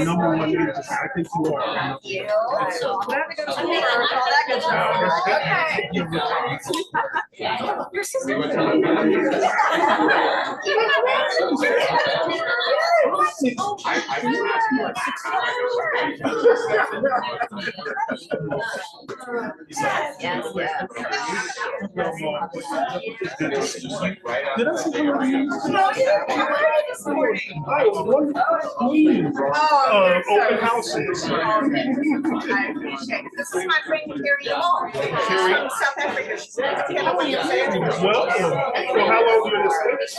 number one interest. I think you are. You. All that good stuff. Your sister. Yes, yes. Did I say hello to you? How are you this morning? Oh, wonderful. Open houses. I appreciate it. This is my friend Carrie Hall. She's from South Africa. She's nice to get on you. Welcome. Well, how long are you in the States?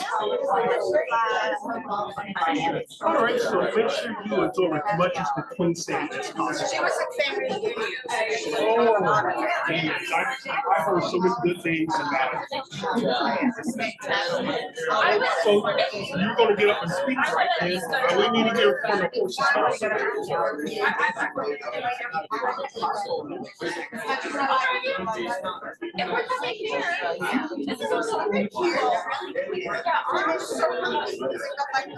All right, so make sure you enjoy as much as the Twin Cities as possible. She was a family reunion. I heard so many good things about it. So you're going to get up and speak right then. We need to hear from the horse's house. And we're coming here. This is also very cute. Yeah, almost so nice. I'm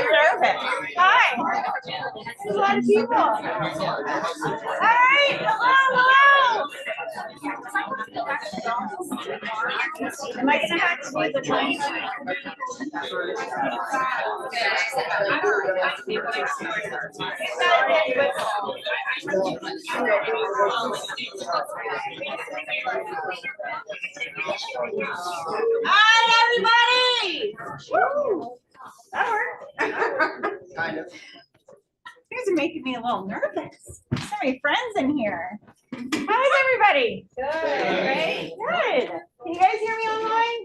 nervous. Hi. There's a lot of people. Hi. Hello. Am I going to have to leave the train? Hi, everybody. Woo. That worked. Kind of. You guys are making me a little nervous. So many friends in here. How is everybody? Good. Right? Good. Can you guys hear me online?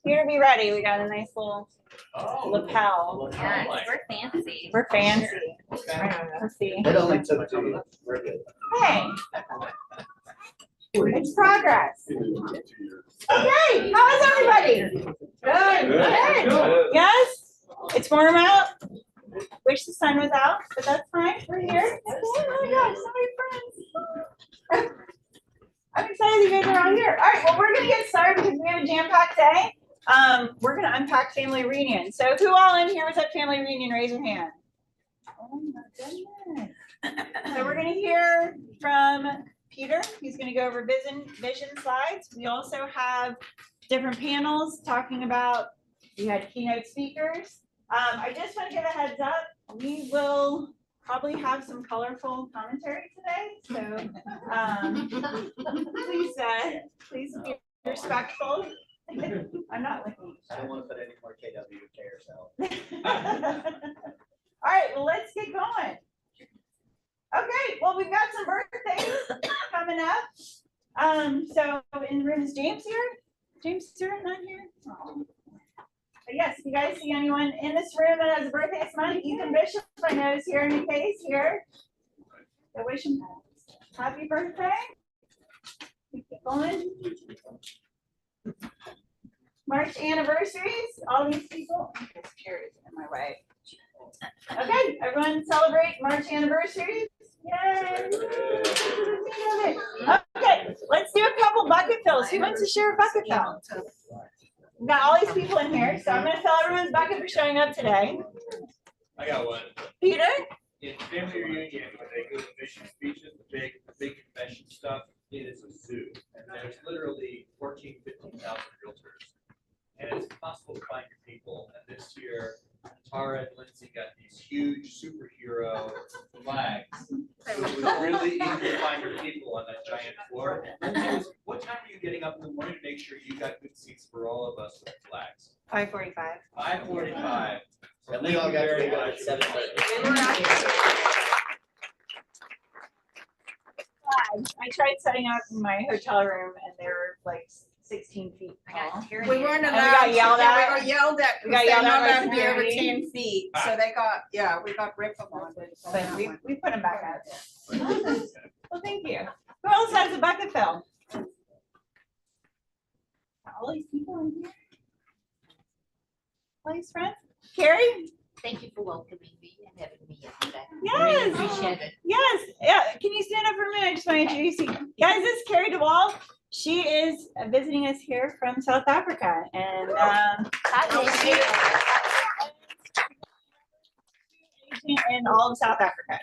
Here to be ready. We got a nice little lapel. Yes, we're fancy. We're fancy. Let's see. It only took 2 We're good. Hey. It's progress. Okay. How is everybody? Good. Good. Yes? It's warm out. Wish the sun was out, but that's fine. We're here. Oh my gosh, so many friends. I'm excited you guys are all here. All right, well, we're going to get started because we have a jam-packed day. We're going to unpack family reunion. So who all in here was at family reunion? Raise your hand. Oh my goodness. So we're going to hear from Peter. He's going to go over vision slides. We also have different panels talking about, we had keynote speakers. I just want to give a heads up. We will probably have some colorful commentary today. So please be respectful. I'm not looking. I don't want to put any more KWK yourself. All right, well, let's get going. Okay, well, we've got some birthdays coming up. So in the room, is James here? James Stewart not here? Oh. But yes, you guys see anyone in this room that has a birthday this month? Ethan Bishop, I know, is here in the case here. So wish him happy birthday. Keep it going. March anniversaries, all these people. This chair is in my way. Okay, everyone celebrate March anniversaries. Yay! Okay, let's do a couple bucket fills. Who wants to share a bucket fill? We've got all these people in here, so I'm going to fill everyone's bucket for showing up today. I got one. Peter? In family reunion, when they do the mission speeches, the big convention stuff, it is a zoo. And there's literally 14, 15,000 realtors. And it's impossible to find your people. And this year, Tara and Lindsay got these huge superhero flags. So it was really easy to find your people on that giant floor. What time are you getting up in the morning to make sure you got good seats for all of us with flags? 5:45. 5:45. And we all got to be at 7:30. I tried setting up in my hotel room and they were like 16 feet tall. We weren't And we allowed. got yelled at. We got yelled at. We got yelled at by They're not allowed to be over security. 10 feet. So they got, yeah, we got reprimanded. But we put them back out there. Well, thank you. Who else has a bucket fill? All these people in here? All these friends? Carrie? Thank you for welcoming me and having me yesterday. Yes. Really appreciate it. I just want to introduce you guys. This is Carrie DeWall. She is visiting us here from South Africa, and in all of South Africa.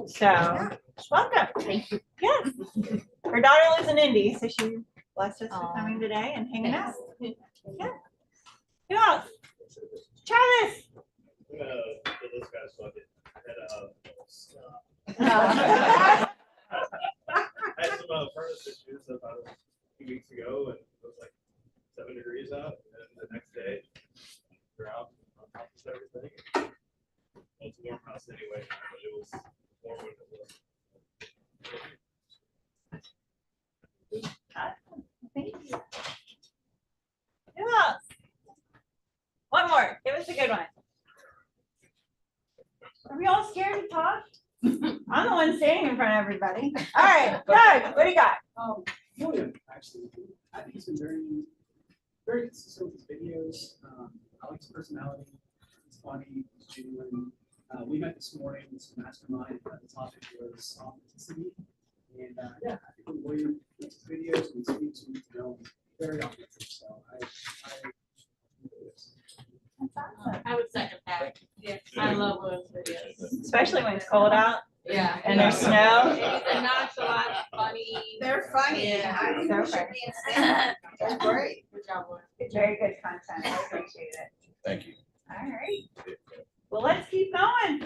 So, welcome. Thank you. Yes. Her daughter lives in Indy, so she blessed us with coming today and hanging out. Yeah. Who else? Travis. This guy's fucking Oh. I had some furnace issues about a few weeks ago, and it was like 7 degrees out, and the next day, you're out on top of everything. Well, it's a warm house anyway, but it was warm when it was. Thank you. Who else? One more. Give us a good one. Are we all scared to talk? I'm the one standing in front of everybody. All right, Doug, what do you got? William, actually, I think he's been very consistent with his videos. I like his personality. He's funny, he's genuine. We met this morning, this mastermind. The topic was authenticity. And yeah, I think when William makes his videos and speaks, we need to know he's very authentic. So I That's awesome. I would second that. Yeah, I love those videos. Especially when it's cold out Yeah. and there's snow. He's a nonchalant, funny. They're funny. Yeah. I think They're they should be in stand. They're great. Good job, Lauren. Very good content. I appreciate it. Thank you. All right. Well, let's keep going.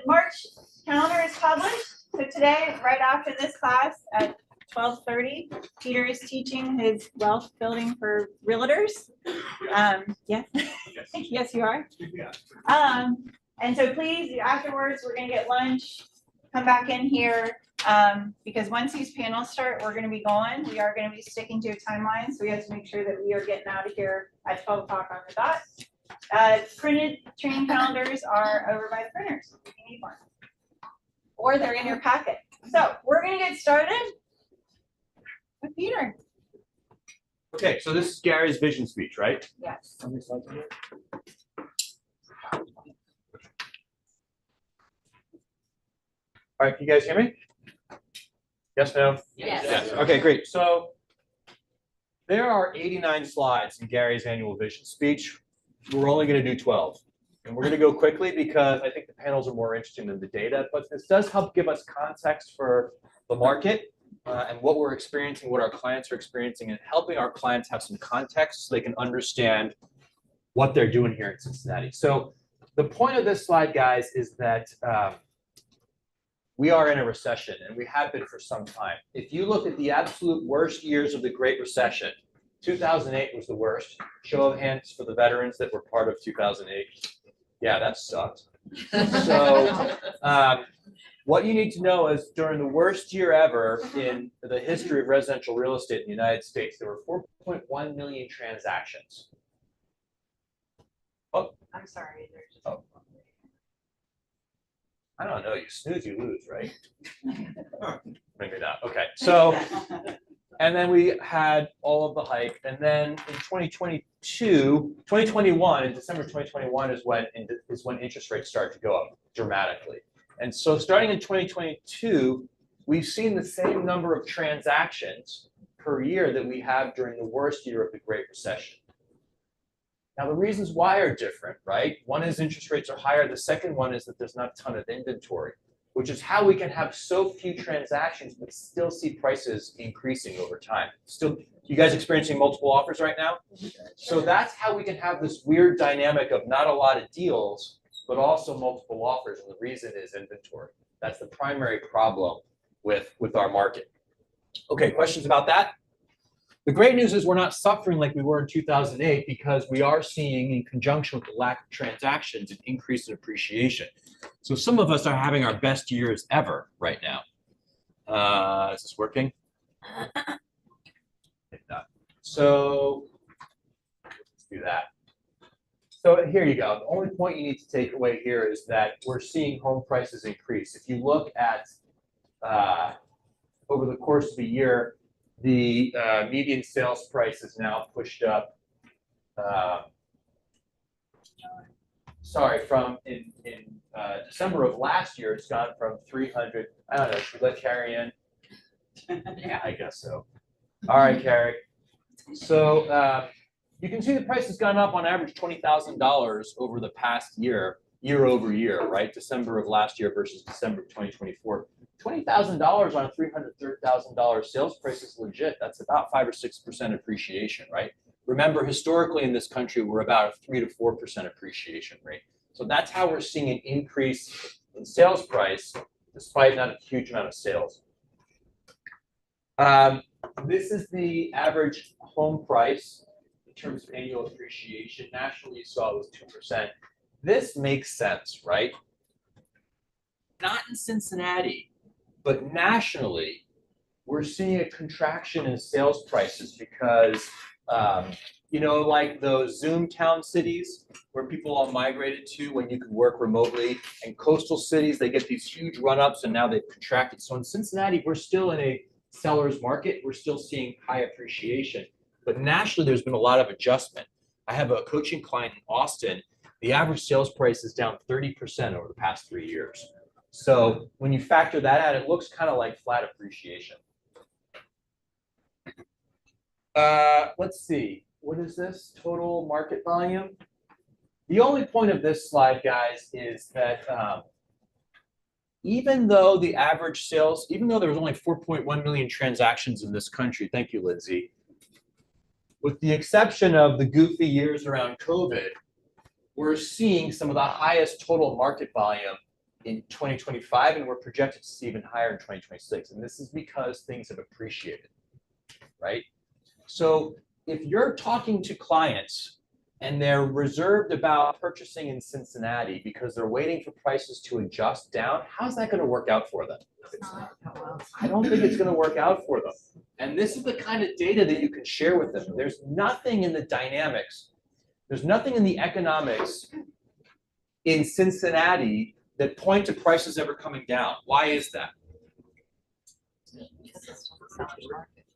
March calendar is published. So today, right after this class at 12:30, Peter is teaching his wealth building for realtors. Yes, yes, you are. And so please, afterwards, we're gonna get lunch, come back in here, because once these panels start, we're gonna be going. We are gonna be sticking to a timeline, so we have to make sure that we are getting out of here at 12 o'clock on the dot. Printed training calendars are over by the printers, if you need one. Or they're in your packet. So we're gonna get started with Peter. Okay, so this is Gary's vision speech, right? Yes. How many slides are there? All right, can you guys hear me? Yes, no? Yes. Okay, great. So there are 89 slides in Gary's annual vision speech. We're only going to do 12. And we're going to go quickly because I think the panels are more interesting than the data, but this does help give us context for the market and what we're experiencing, what our clients are experiencing, and helping our clients have some context so they can understand what they're doing here in Cincinnati. So the point of this slide, guys, is that we are in a recession, and we have been for some time. If you look at the absolute worst years of the Great Recession, 2008 was the worst. Show of hands for the veterans that were part of 2008. Yeah, that sucked. So what you need to know is during the worst year ever in the history of residential real estate in the United States, there were 4.1 million transactions. Oh, I'm sorry. There's just. oh. I don't know, you snooze, you lose, right? Maybe not. Okay, so, and then we had all of the hike, and then in 2021, in December 2021 is when interest rates start to go up dramatically. And so starting in 2022, we've seen the same number of transactions per year that we have during the worst year of the Great Recession. Now, the reasons why are different, right? One is interest rates are higher. The second one is that there's not a ton of inventory, which is how we can have so few transactions but still see prices increasing over time. Still, you guys experiencing multiple offers right now? So that's how we can have this weird dynamic of not a lot of deals, but also multiple offers. And the reason is inventory. That's the primary problem with our market. Okay, questions about that? The great news is we're not suffering like we were in 2008 because we are seeing, in conjunction with the lack of transactions, an increase in appreciation. So some of us are having our best years ever right now. Is this working? So let's do that. So here you go. The only point you need to take away here is that we're seeing home prices increase. If you look at over the course of a year, the median sales price is now pushed up. Sorry, from in December of last year, it's gone from 300, I don't know, should we let Carrie in? Yeah, I guess so. All right, Carrie. So you can see the price has gone up on average $20,000 over the past year, year over year, right? December of last year versus December of 2024. $20,000 on a $330,000 sales price is legit. That's about 5 or 6% appreciation, right? Remember, historically in this country, we're about a 3 to 4% appreciation rate. So that's how we're seeing an increase in sales price, despite not a huge amount of sales. This is the average home price in terms of annual appreciation. Nationally, you saw it was 2%. This makes sense, right? Not in Cincinnati, but nationally, we're seeing a contraction in sales prices because, you know, like those Zoom town cities where people all migrated to when you can work remotely, and coastal cities, they get these huge run-ups and now they've contracted. So in Cincinnati, we're still in a seller's market. We're still seeing high appreciation, but nationally, there's been a lot of adjustment. I have a coaching client in Austin. The average sales price is down 30% over the past 3 years. So when you factor that out, it looks kind of like flat appreciation. Let's see, what is this? Total market volume. The only point of this slide, guys, is that even though the average sales, even though there was only 4.1 million transactions in this country, thank you, Lindsay, with the exception of the goofy years around COVID, we're seeing some of the highest total market volume in 2025, and we're projected to see even higher in 2026. And this is because things have appreciated, right? So if you're talking to clients and they're reserved about purchasing in Cincinnati because they're waiting for prices to adjust down, how's that going to work out for them? I don't think it's going to work out for them. And this is the kind of data that you can share with them. There's nothing in the dynamics, there's nothing in the economics in Cincinnati that point to prices ever coming down. Why is that?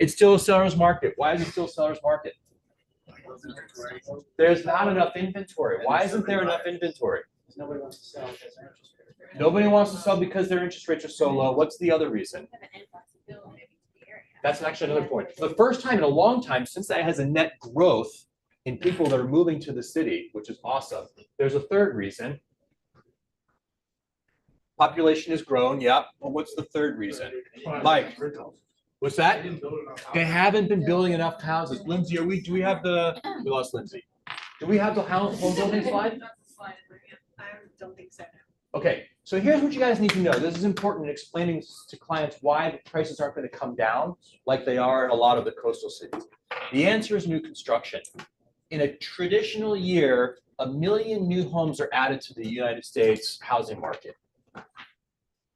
It's still a seller's market. Why is it still a seller's market? There's not enough inventory. Why isn't there enough inventory? Nobody wants to sell because their interest rate. Nobody wants to sell because their interest rates are so low. What's the other reason? That's actually another point. For the first time in a long time, Cincinnati has a net growth in people that are moving to the city, which is awesome. There's a third reason. Population has grown, yep. Well, what's the third reason? Mike, what's that? They haven't been building enough houses. Lindsay, do we have the, we lost Lindsay. Do we have the home building slide? I don't think so. Okay, so here's what you guys need to know. This is important in explaining to clients why the prices aren't going to come down like they are in a lot of the coastal cities. The answer is new construction. In a traditional year, 1 million new homes are added to the United States housing market.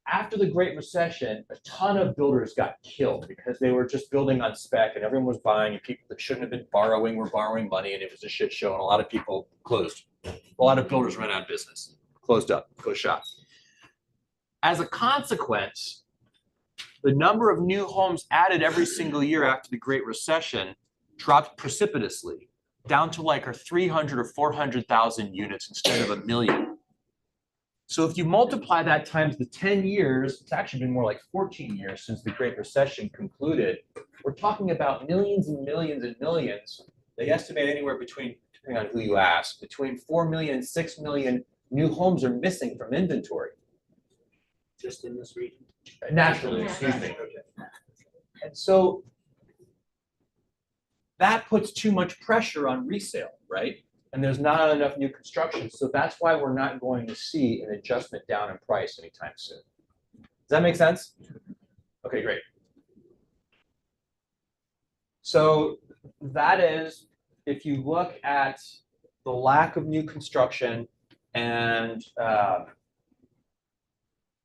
After the Great Recession, a ton of builders got killed because they were just building on spec and everyone was buying, and people that shouldn't have been borrowing were borrowing money, and it was a shit show, and a lot of people closed. A lot of builders ran out of business, closed up, closed shop. As a consequence, the number of new homes added every single year after the Great Recession dropped precipitously, down to like 300 or 400,000 units instead of 1 million. So if you multiply that times the 10 years, it's actually been more like 14 years since the Great Recession concluded. We're talking about millions and millions and millions. They estimate anywhere between, depending on who you ask, between 4 million and 6 million new homes are missing from inventory. Just in this region? Nationally, excuse me. And so that puts too much pressure on resale, right? And there's not enough new construction. So that's why we're not going to see an adjustment down in price anytime soon. Does that make sense? Okay, great. So that is, if you look at the lack of new construction, and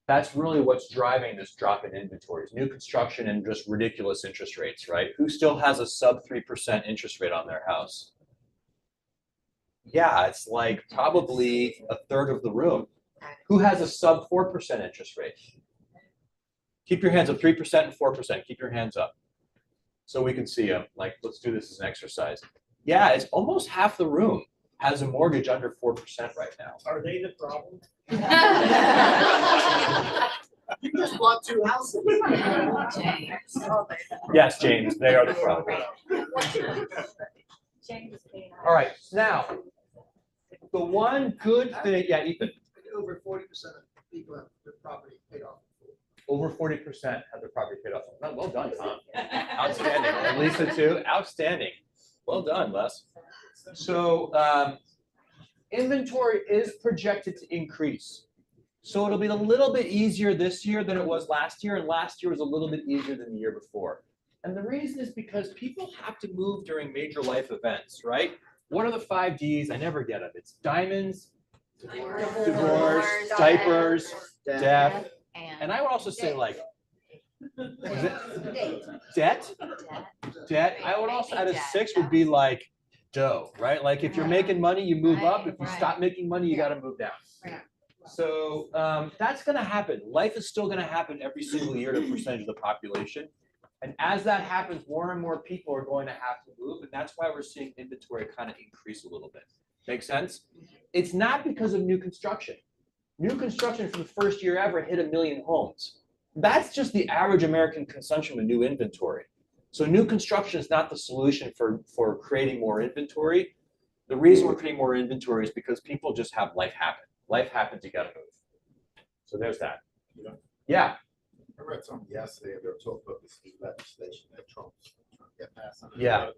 that's really what's driving this drop in inventories. New construction and just ridiculous interest rates, right? Who still has a sub 3% interest rate on their house? Yeah, it's like probably a third of the room. Who has a sub 4% interest rate? Keep your hands up, 3% and 4%. Keep your hands up so we can see them. Like, let's do this as an exercise. Yeah, it's almost half the room. has a mortgage under 4% right now. Are they the problem? Yeah. You just bought 2 houses. Yes, James, they are the problem. All right, now, the one good thing, yeah, Ethan, Over 40% of people have their property paid off. over 40% have their property paid off. Well done, Tom. Outstanding. And Lisa too, outstanding. Well done, Les. So inventory is projected to increase. So it'll be a little bit easier this year than it was last year, and last year was a little bit easier than the year before. And the reason is because people have to move during major life events, right? What are the 5 Ds? I never get them. It's diamonds, divorce, diapers, death, and I would also say like, is it debt? Debt. I would also add a 6 would be like dough, right? Like if you're making money, you move up. If you stop making money, you got to move down. So that's going to happen. Life is still going to happen every single year to a percentage of the population. And as that happens, more and more people are going to have to move. And that's why we're seeing inventory kind of increase a little bit. Make sense? It's not because of new construction. New construction for the first year ever hit 1 million homes. That's just the average American consumption of new inventory. So new construction is not the solution for creating more inventory. The reason we're creating more inventory is because people just have life happen. Life happens, you gotta move. So there's that. Yeah. I read something yesterday, they were talking about this new legislation that Trump's trying to get passed. Yeah.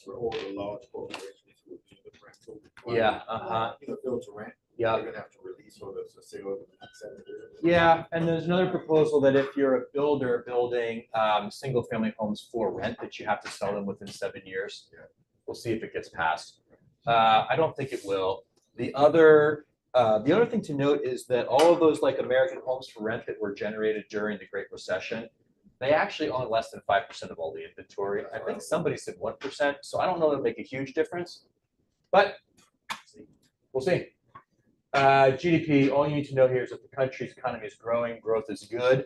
Where all the large corporations will be the rental. Yeah, Build to rent. Yeah. They're gonna have to release all those, say, over the next 7 years. Yeah, and there's another proposal that if you're a builder building single-family homes for rent, that you have to sell them within 7 years. Yeah. We'll see if it gets passed. I don't think it will. The other thing to note is that all of those like American homes for rent that were generated during the Great Recession, they actually own less than 5% of all the inventory. I think somebody said 1%, so I don't know that it'll make a huge difference, but we'll see. GDP, all you need to know here is that the country's economy is growing, growth is good,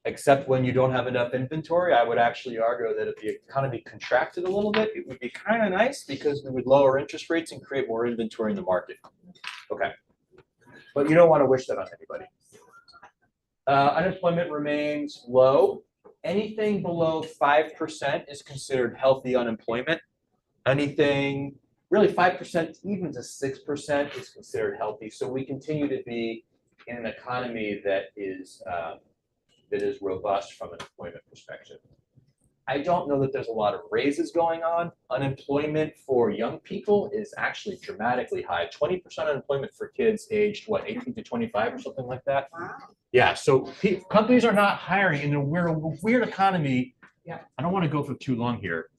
except when you don't have enough inventory. I would actually argue that if the economy contracted a little bit, it would be kind of nice because we would lower interest rates and create more inventory in the market. Okay. But you don't want to wish that on anybody. Unemployment remains low. Anything below 5% is considered healthy unemployment. Anything really 5% even to 6% is considered healthy. So we continue to be in an economy that is robust from an employment perspective. I don't know that there's a lot of raises going on. Unemployment for young people is actually dramatically high. 20% unemployment for kids aged, what, 18 to 25 or something like that? Wow. Yeah, so companies are not hiring in a weird economy. Yeah. I don't want to go for too long here.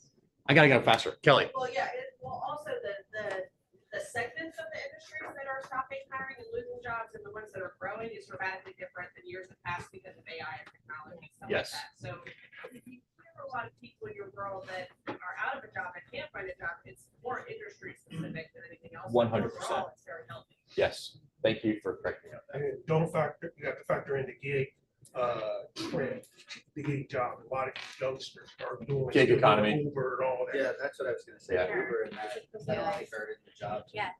I gotta go faster. Kelly. Well, yeah, also the segments of the industries that are stopping hiring and losing jobs and the ones that are growing is dramatically different than years past because of AI and technology and stuff Yes. like that. So if you hear a lot of people in your world that are out of a job and can't find a job, it's more industry specific than anything else. 100%. Overall, it's very healthy. Yes, thank you for correcting that. And don't factor, you have to factor in the gig, trend, the gig job. A lot of youngsters are doing. Gig economy. Uber and all that. Yeah, that's what I was gonna say, Yeah. Uber and that only hurted the jobs. Yeah.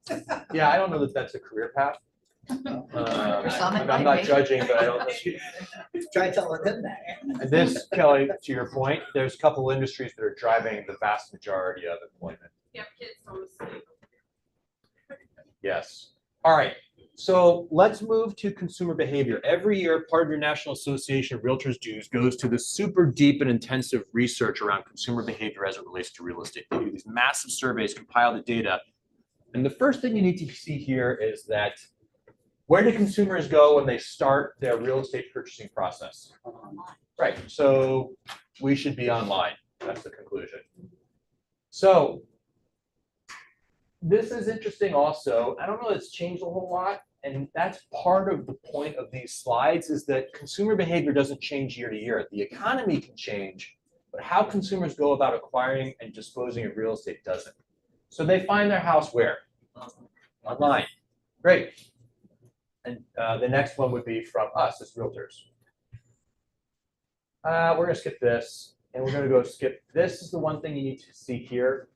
Yeah, I don't know that that's a career path. some it I'm might not be. judging, but I don't. Try telling them that. And this, Kelly, to your point, there's a couple industries that are driving the vast majority of employment. Yep, kids on the sleep. Yes. All right. So let's move to consumer behavior. Every year, part of your National Association of Realtors dues goes to this super deep and intensive research around consumer behavior as it relates to real estate. They do these massive surveys, compile the data. And the first thing you need to see here is that where do consumers go when they start their real estate purchasing process? Right. So we should be online. That's the conclusion. So this is interesting also. I don't know, it's changed a whole lot. And that's part of the point of these slides is that consumer behavior doesn't change year to year. The economy can change, but how consumers go about acquiring and disposing of real estate doesn't. So they find their house where? Online. Great. And the next one would be from us as realtors. We're going to skip this, and we're going to go skip. This is the one thing you need to see here.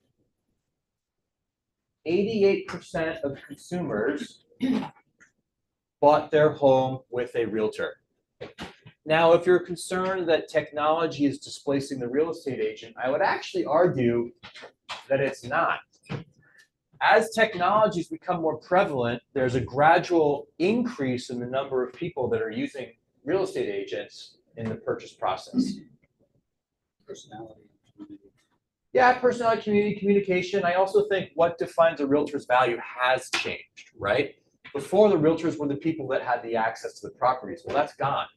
88% of consumers bought their home with a realtor. Now, if you're concerned that technology is displacing the real estate agent, I would actually argue that it's not. As technologies become more prevalent, there's a gradual increase in the number of people that are using real estate agents in the purchase process. Personality. Yeah, personality, community, communication. I also think what defines a realtor's value has changed, right? Before, the realtors were the people that had the access to the properties. Well, that's gone.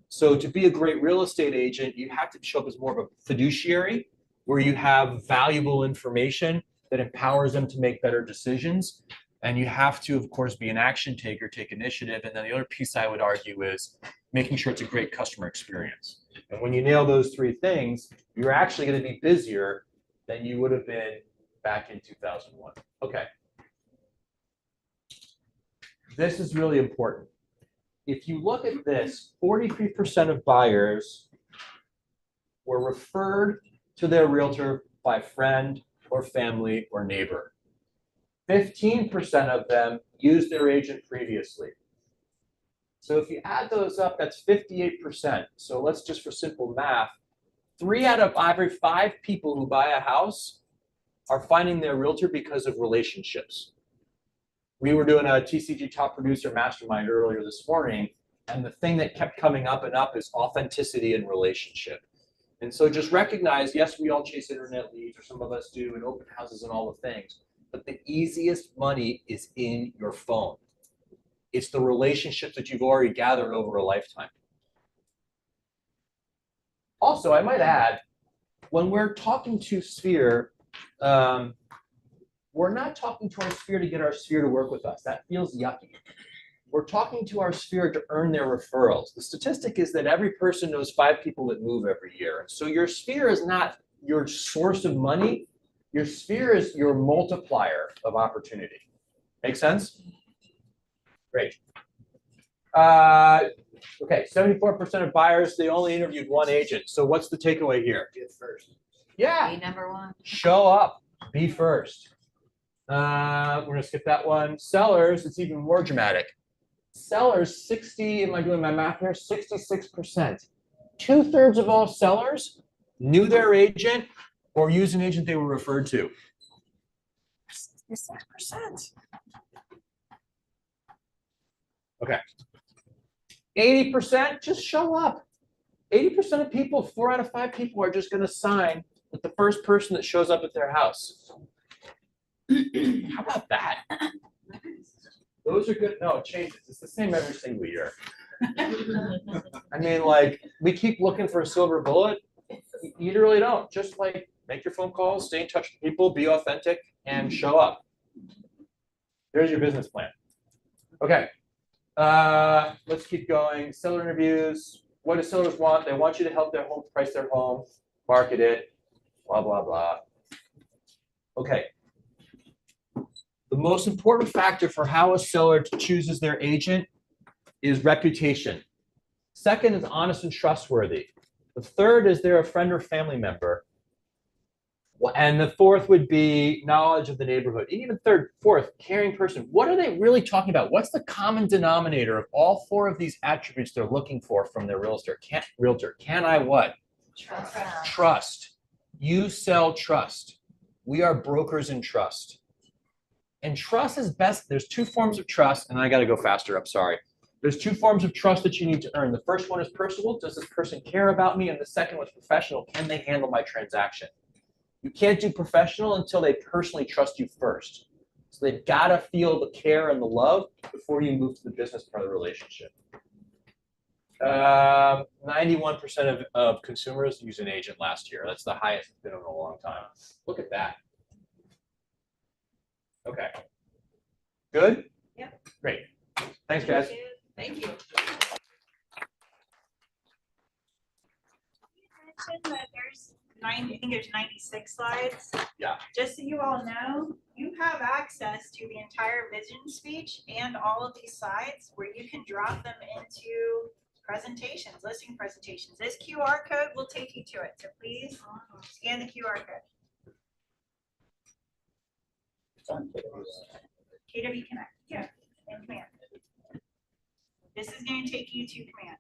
So to be a great real estate agent, you have to show up as more of a fiduciary, where you have valuable information that empowers them to make better decisions. And you have to, of course, be an action taker, take initiative. And then the other piece I would argue is making sure it's a great customer experience. And when you nail those three things, you're actually going to be busier than you would have been back in 2001. Okay. This is really important. If you look at this, 43% of buyers were referred to their realtor by friend or family or neighbor. 15% of them used their agent previously. So if you add those up, that's 58%. So let's just, for simple math, 3 out of every 5 people who buy a house are finding their realtor because of relationships. We were doing a TCG Top Producer Mastermind earlier this morning, and the thing that kept coming up and up is authenticity and relationship. And so just recognize, yes, we all chase internet leads, or some of us do, and open houses and all the things, but the easiest money is in your phone. It's the relationships that you've already gathered over a lifetime. Also, I might add, when we're talking to Sphere, we're not talking to our Sphere to get our Sphere to work with us. That feels yucky. We're talking to our Sphere to earn their referrals. The statistic is that every person knows 5 people that move every year. And so your Sphere is not your source of money. Your Sphere is your multiplier of opportunity. Make sense? Great. Okay, 74% of buyers, they only interviewed one agent. So what's the takeaway here? Get first. Yeah. Be number one. Show up. Be first. We're going to skip that one. Sellers, it's even more dramatic. Sellers, 60, am I doing my math here? 66%. 2/3 of all sellers knew their agent or used an agent they were referred to. 66%. Okay. 80%, just show up. 80% of people, 4 out of 5 people are just going to sign with the first person that shows up at their house. How about that? Those are good. No, it changes. It's the same every single year. I mean, like, we keep looking for a silver bullet. You really don't. Just like make your phone calls, stay in touch with people, be authentic, and show up. There's your business plan. Okay. Let's keep going. Seller interviews. What do sellers want? They want you to help their home price their home, market it, blah, blah, blah. Okay. The most important factor for how a seller chooses their agent is reputation. Second is honest and trustworthy. The third is they're a friend or family member. And the fourth would be knowledge of the neighborhood. And even fourth, caring person. What are they really talking about? What's the common denominator of all 4 of these attributes they're looking for from their realtor? Can I what? Trust. You sell trust. We are brokers in trust. And trust is best. There's 2 forms of trust, and I got to go faster. I'm sorry. There's 2 forms of trust that you need to earn. The first one is personal. Does this person care about me? And the second one is professional. Can they handle my transaction? You can't do professional until they personally trust you first. So they've got to feel the care and the love before you move to the business part of the relationship. 91% of consumers use an agent last year. That's the highest it's been in a long time. Look at that. Okay. Good? Yep. Great. Thanks, guys. Thank you. That there's 90, I think there's 96 slides. Yeah. Just so you all know, you have access to the entire vision speech and all of these slides where you can drop them into presentations, listing presentations. This QR code will take you to it. So please scan the QR code. KW Connect, yeah, and Command. This is gonna take you to Command.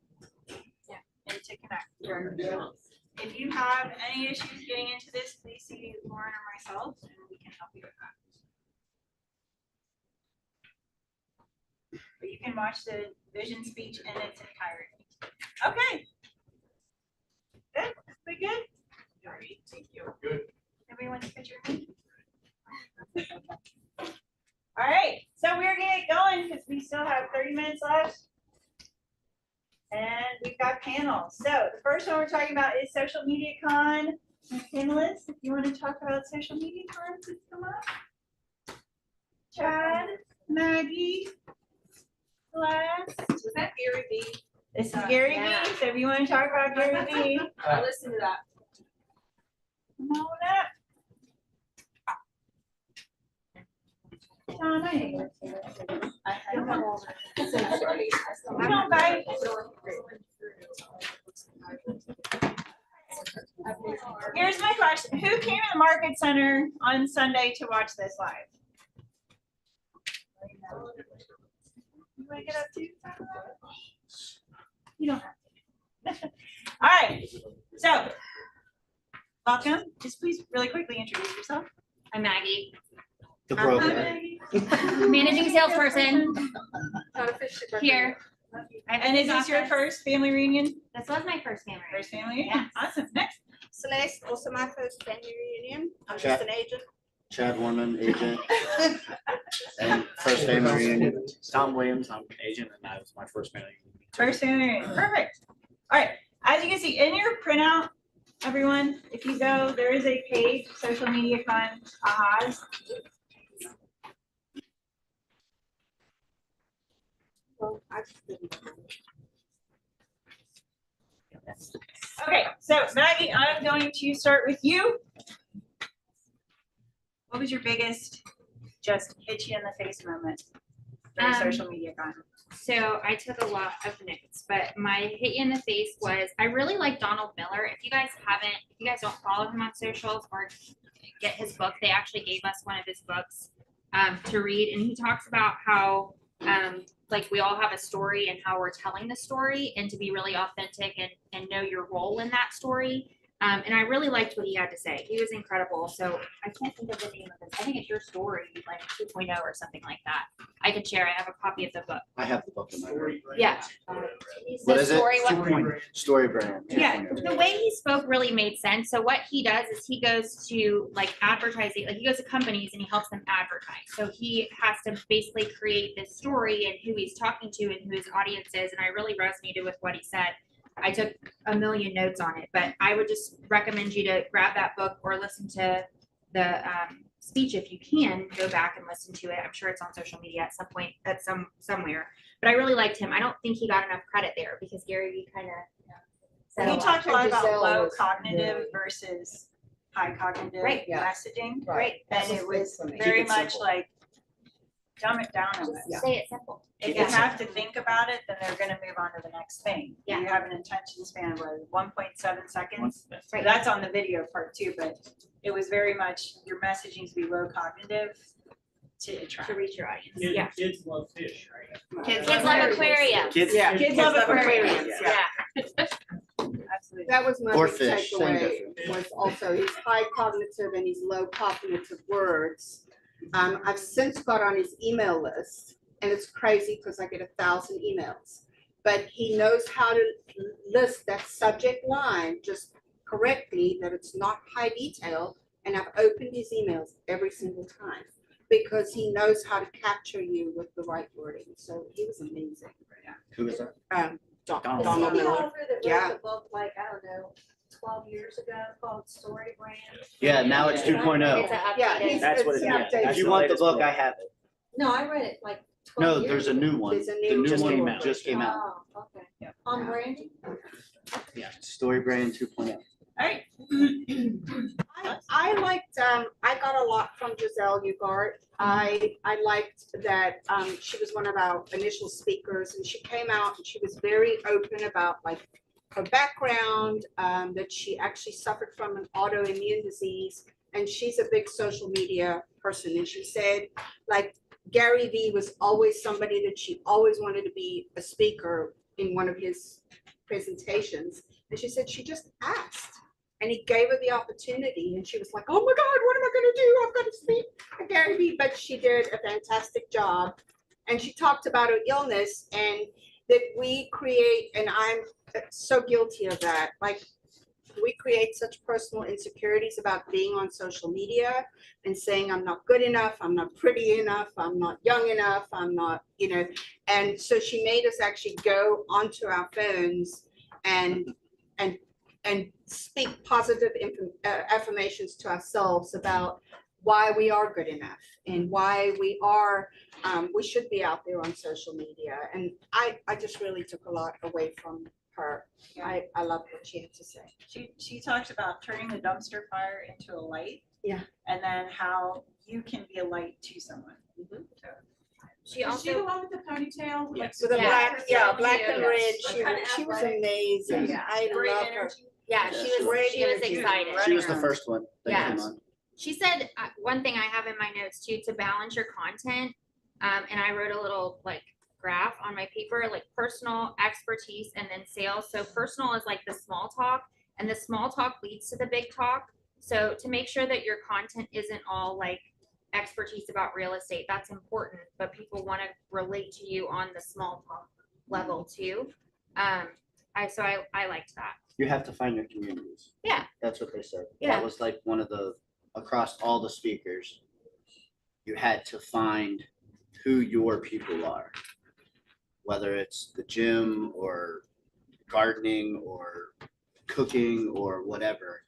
Yeah. And to Connect. If you have any issues getting into this, please see Lauren or myself, and we can help you with that. But you can watch the vision speech in its entirety. Okay. Good, we good? All right, thank you. Good. Everybody wants a picture of me? All right, so we're gonna get going because we still have 30 minutes left. And we've got panels. So the first one we're talking about is Social Media Con. Panelists, if you want to talk about Social Media Con, please come up. Chad, Maggie, Celeste. Was that Gary Vee? This is Gary Yeah. Vee, so if you want to talk about Gary Vee, I listened to that. come on up. Tom, I don't bite. Here's my question. Who came to the Market Center on Sunday to watch this live? You want to get up too? You don't have to. All right. So, welcome. Just please really quickly introduce yourself. I'm Maggie, The Hi, broker. Maggie. managing salesperson here. And is this your first family reunion? This was my first family. First family reunion? Awesome. Next. Celeste, also my first family reunion. I'm Chat. just an agent. Chad Warman, agent. And first family reunion. Tom Williams, I'm an agent, and that was my first family. First family reunion. Perfect. All right. As you can see in your printout, everyone, if you go, there is a page, Social Media Con Ahas. Okay, so Maggie, I'm going to start with you. What was your biggest just hit you in the face moment for Social Media Con? So I took a lot of notes, but my hit you in the face was I really like Donald Miller. If you guys don't follow him on socials or get his book, they actually gave us one of his books to read, and he talks about how like we all have a story and how we're telling the story, and to be really authentic and know your role in that story. And I really liked what he had to say. He was incredible. So I can't think of the name of this. I think it's Your Story, like 2.0 or something like that. I can share. I have a copy of the book. I have the book in my room. Yeah. What is it? Story, what- Story brand. Yeah, the way he spoke really made sense. So what he does is he goes to like advertising, like he goes to companies and he helps them advertise. So he has to basically create this story and who he's talking to and who his audience is. And I really resonated with what he said. I took a million notes on it, but I would just recommend you to grab that book or listen to the speech if you can. Go back and listen to it. I'm sure it's on social media at some point, somewhere. But I really liked him. I don't think he got enough credit there because Gary Vee kind of said You a lot. talked a lot about Giselle low was cognitive versus high cognitive Right. Yeah. messaging. Right. And it was Keep very it much simple. like, dumb it down a Just bit. say it simple. If you have to think about it, then they're gonna move on to the next thing. Yeah. You have an attention span of 1.7 seconds. Right. That's on the video part too, but it was very much, your messaging to be low cognitive to attract. To reach your audience. Kids, Yeah. kids love fish, right? Kids Kids love aquariums. Kids, Yeah. Kids love aquariums, Yeah. Absolutely. That was my Or big fish, same takeaway, difference. was also his high cognitive and his low cognitive words. I've since got on his email list, and it's crazy because I get 1,000 emails. But he knows how to list that subject line just correctly, that it's not high detail, and I've opened his emails every single time because he knows how to capture you with the right wording. So he was amazing. who is that? Donald Donald Miller. Yeah. the book like, I don't know, 12 years ago called Story Brand. Yeah, now it's 2.0. It's a Yeah, updated. he's- That's what it's it an is. update. That's If you the want the latest book, I have it. No, I read it like 12 No, years there's a ago. new one. There's a The new new Just one came out. just came out. Oh, okay. Yeah. On branding? Story brand 2.0. All right. I liked, I got a lot from Giselle Ugart. I liked that, she was one of our initial speakers, and she came out and she was very open about like her background, that she actually suffered from an autoimmune disease, and she's a big social media person. And she said, like, Gary Vee was always somebody that she always wanted to be a speaker in one of his presentations. And she said she just asked. And he gave her the opportunity. And she was like, oh my God, what am I going to do? I've got to speak at Gary Vee. But she did a fantastic job. And she talked about her illness and that we create, and I'm so guilty of that. Like, we create such personal insecurities about being on social media and saying I'm not good enough, I'm not pretty enough, I'm not young enough, I'm not, you know. And so she made us actually go onto our phones and speak positive affirmations to ourselves about why we are good enough and why we are, we should be out there on social media. And I just really took a lot away from her. I love what she had to say. She talked about turning the dumpster fire into a light. Yeah. And then how you can be a light to someone. She Is she the also, one with the ponytail? Yes. With a Yeah. black and red. Yes. She was amazing. Yeah. I Great love her. energy. yeah, Yeah, she was energy. excited. She was the first one that Yeah. came on. She said, one thing I have in my notes too, to balance your content, and I wrote a little like graph on my paper, like personal, expertise, and then sales. So personal is like the small talk, and the small talk leads to the big talk. So to make sure that your content isn't all like expertise about real estate, that's important, but people want to relate to you on the small talk level too. I liked that. You have to find your communities. Yeah. That's what they said. Yeah. That was like one of the, across all the speakers, you had to find who your people are. Whether it's the gym or gardening or cooking or whatever.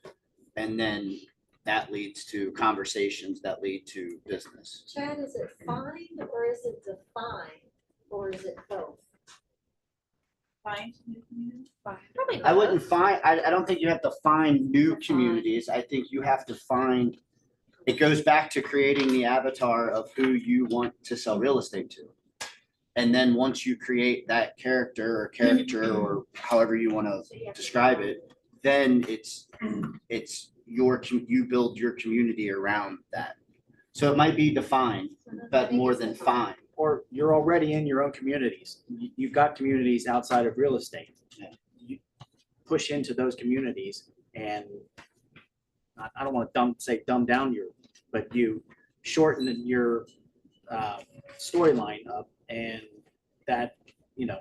And then that leads to conversations that lead to business. Chad, is it find or is it define or is it both? Find. Probably I wouldn't both. find, I don't think you have to find new communities. I think you have to find, it goes back to creating the avatar of who you want to sell real estate to. And then once you create that character or however you want to describe it, then it's you build your community around that. So it might be defined, but more than find. Or you're already in your own communities. You've got communities outside of real estate. You push into those communities and I don't want to say dumb down your, but you shorten your storyline up, and that, you know,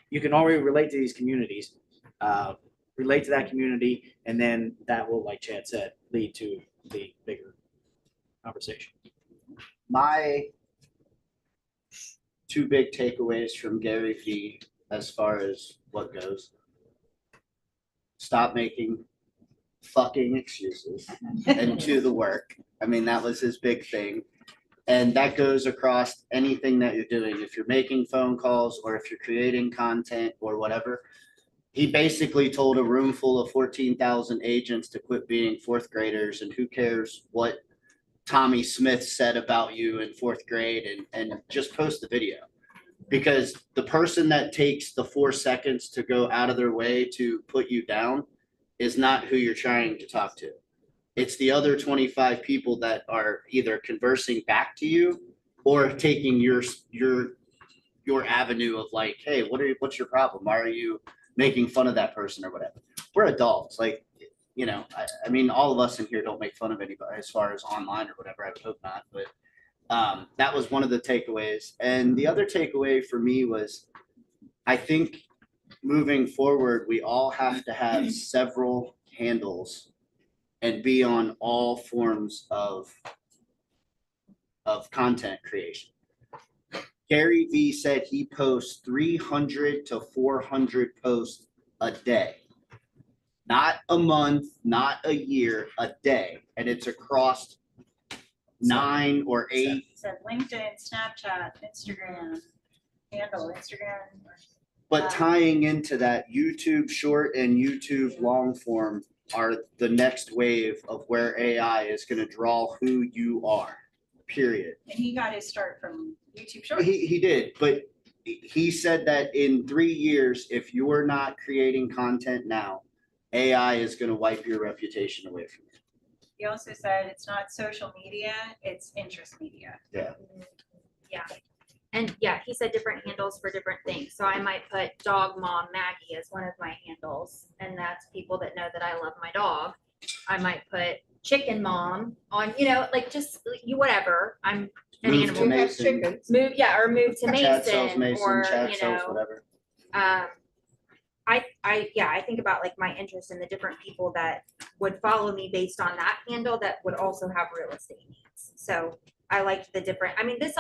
you can already relate to these communities, relate to that community, and then that will, like Chad said, lead to the bigger conversation. My two big takeaways from Gary Vee as far as what goes: stop making fucking excuses and do the work. I mean, that was his big thing. And that goes across anything that you're doing. If you're making phone calls or if you're creating content or whatever, he basically told a room full of 14,000 agents to quit being fourth graders, and who cares what Tommy Smith said about you in fourth grade, and just post the video. Because the person that takes the 4 seconds to go out of their way to put you down is not who you're trying to talk to. It's the other 25 people that are either conversing back to you or taking your avenue of like, hey, what's your problem? Why are you making fun of that person or whatever? We're adults. Like, you know, I mean, all of us in here don't make fun of anybody as far as online or whatever. I would hope not. But that was one of the takeaways. And the other takeaway for me was, I think moving forward, we all have to have several handles and be on all forms of content creation. Gary Vee said he posts 300 to 400 posts a day. Not a month, not a year, a day. And it's across 9 or 8. Said LinkedIn, Snapchat, Instagram, handle Instagram. But tying into that, YouTube short and YouTube long form are the next wave of where AI is going to draw who you are, period. And he got his start from YouTube Shorts. He did, but he said that in 3 years, if you're not creating content now, AI is going to wipe your reputation away from you. He also said it's not social media, it's interest media. Yeah. And yeah, he said different handles for different things. So I might put dog mom Maggie as one of my handles, and that's people that know that I love my dog. I might put chicken mom on, like just you whatever. I'm an Move animal. to Mason. Move, yeah, or move to Chad sells Mason, or Chad sells whatever. I think about like my interest in the different people that would follow me based on that handle that would also have real estate needs. So I like the different, I mean, this,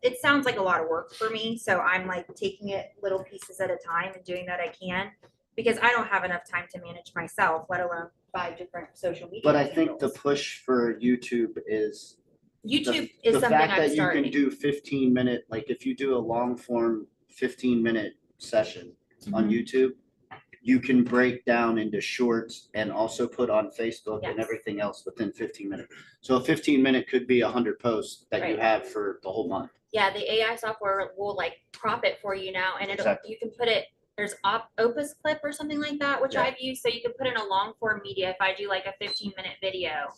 it sounds like a lot of work for me. So I'm like taking it little pieces at a time and doing that I can, because I don't have enough time to manage myself, let alone 5 different social media. But I think the handles. push for YouTube is YouTube is the something fact I'm that you starting. can do 15-minute, like if you do a long form 15-minute session on Mhm. YouTube, you can break down into shorts and also put on Facebook and Yes. everything else within 15 minutes. So a 15-minute could be 100 posts that you Right. have for the whole month. Yeah, the AI software will like crop it for you now, and Exactly. you can put it. There's Opus Clip or something like that, which Yeah. I've used. So you can put in a long form media. If I do like a 15-minute video,